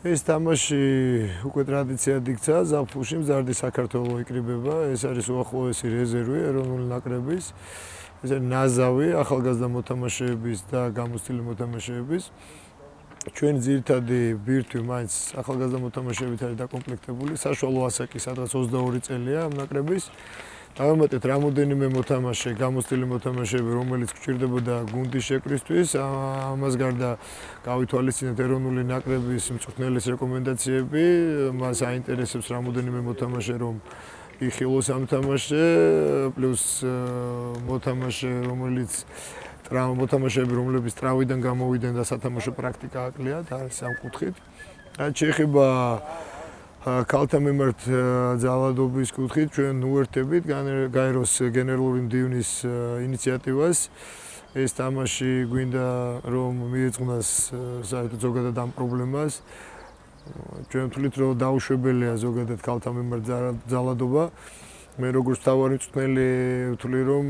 ეს თამაში უკვე ტრადიციად იქცა, ზაფხულში მზარდი საქართველო იკრიბება, ეს არის უახლოესი რეზერვი ეროვნული ნაკრების. ეს არის ნაზავი ახალგაზრდა მოთამაშეების და გამოცდილი მოთამაშეების. ჩვენ ძირითადი ბირთვი მაინც ახალგაზრდა მოთამაშეებით არის დაკომპლექტებული, საშუალო ასაკი, სადღაც 22 წელია ამ ნაკრების. დავამატეთ რამოდენიმე მოთამაშე, გამოცდილი მოთამაშეები, რომელიც გვჭირდებოდა გუნდის შეკრისთვის, ამას გარდა გავითვალისწინეთ ეროვნული ნაკრების მწვრთნელის რეკომენდაციები, მას აინტერესებს რამოდენიმე მოთამაშე, რომ იხილოს ამ თამაშზე, პლუს მოთამაშეები, რომლებიც ტრავმიდან გამოვიდნენ და სათამაშო პრაქტიკა აკლიათ, არის ამ კუთხით. რაც შეეხება ქალთა მიმართ ძალადობის კუთხით, ჩვენ უერთდებით გაეროს გენერალური მდივნის ინიციატივას. ეს თამაში გვინდა რომ მიეძღვნას საერთოდ ზოგადად ამ პრობლემას. ჩვენ ვთვლით, რომ დაუშვებელია ზოგადად ქალთა მიმართ ძალადობა. მე როგორც მთავარი მწვრთნელი ვთვლი, რომ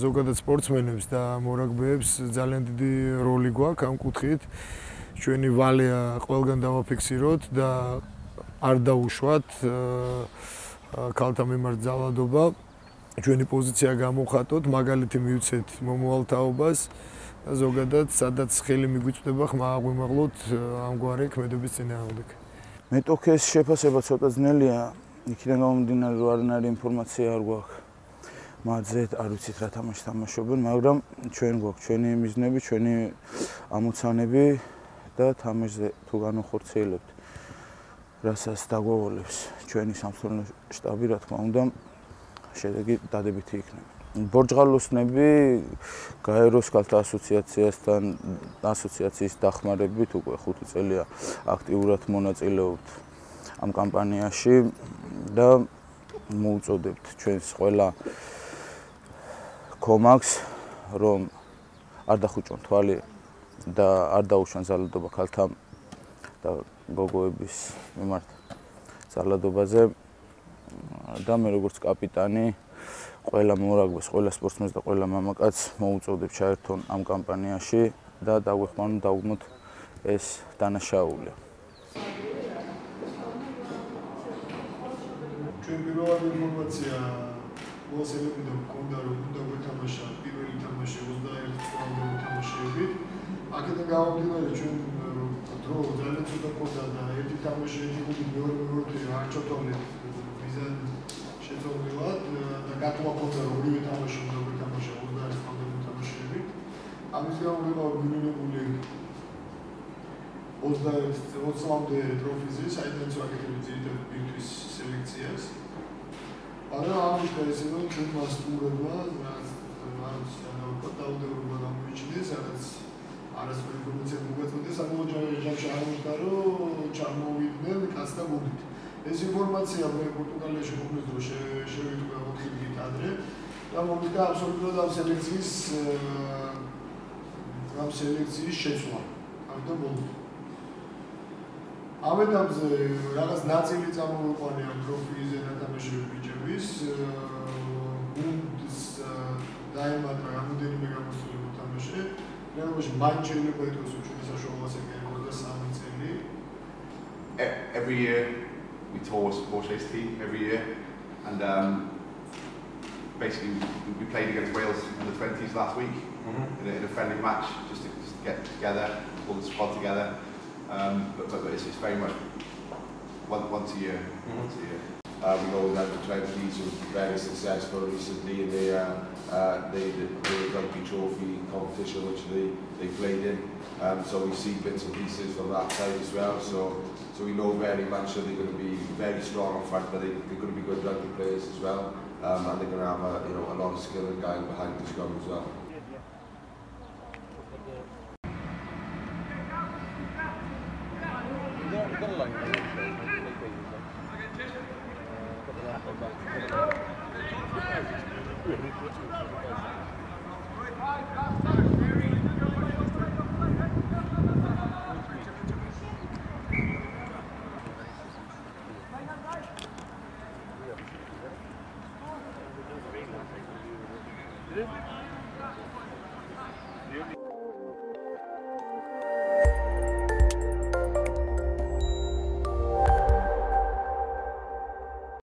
ზოგადად სპორტსმენებს და მორაგბეებს ძალიან დიდი როლი გვაქვს ამ კუთხით. ჩვენი ვალია ყველგან დავაფიქსიროთ და არ დაუშვათ ქალთა მიმართ ძალადობა. ჩვენი პოზიცია გამოვხატოთ, მაგალითი მივცეთ მომავალ თაობას და ზოგადად სადაც ხელი მიგვიწვდება ხმა აღვიმაღლოთ ამგვარი ქმედების წინააღმდეგ. მეტოქეს შეფასება ცოტა ძნელია, იქიდან გამომდინარე, რომ არანაირი ინფორმაცია არ გვაქვს. მათზე არ ვიცით რა თამაში თამაშობენ, მაგრამ ჩვენ გვაქვს ჩვენი მიზნები, ჩვენი ამოცანები და თამაშზე თუ განვახორციელებთ, რასაც დაგვავალებს ჩვენი სამსწავლო შტაბი, რა თქმა უნდა, შედეგი დადებითი იქნება. ბორჯღალოსნები გაეროს ქალთა ასოციაციის დახმარებით უკვე 5 წელია აქტიურად მონაწილეობთ ამ კამპანიაში და მოუწოდებთ ჩვენს ყველა კომაგს, რომ არ დახუჭონ თვალი და არ დაუშვან ძალადობა ქალთა და გოგოების მიმართ ძალადობაზე და მე როგორც კაპიტანი ყველა მორაგბეს, ყველა სპორტსმენს და ყველა მამაკაცს მოუწოდებ ჩაერთონ ამ კამპანიაში და დაგვეხმაროთ დავუმოთ ეს დანაშაული. ჩვენ პირველი ინფორმაცია მოსელებიდან მქონდა, რომ უნდა გვეთამაშა პირველი თამაში 21 წლამდე მოთამაშეებით. აქედან გამომდინარე ჩვენ დრო ძალიან ცოტა მქონდა და ერთი თამაში ერთი მეორე არ ჩათვალეთ მიზან შეცვლილად და გათვალა რომ ორივე თამაში უნდა გვეთამაშა 21 წლამდე მოთამაშეებით. ამის გამო ვიყავ გვინებული 20 წლამდე ტროფიზე, საიდანაც ვაკეთებთ ძირითადად ბირთვის სელექციას. მაგრამ ამის გარსევან ჩვენ მასტურებმა, რაც დაუდევრობა გამოიჩინეს, სადაც არასწორი ინფორმაცია მოგვაწოდეს, ამავე ჯამში აღმოჩნდა, რომ ჩამოვიდნენ კაცთა გუნდით. ეს ინფორმაცია მე პორტუგალიაში მოგნის დრო შევიტყვე 4 დღით ადრე და მომიტა აბსოლუტურად ამ სელექციის შეცვლა. ამიტომ ბოლოს ამ ეტაპზე რაღაც ნაწილი წამოვიყვანე ამ ტროფიზე ნათამაშეები ბიჭების გუნდს დაემატა რამოდენიმე გამოსული მოთამაშე. Every year we tour Sports Race team every year, and basically we played against Wales in the 20s last week in a friendly match just to get together, pull the squad together. But it's very much once a year. We know that the 20s were very successful recently in the rugby trophy competition which they played in. So we see bits and pieces from that side as well. So we know very much that they're going to be very strong up front, but they're going to be good rugby players as well, and they're going to have a lot of skill and guile behind the scrum as well. Good.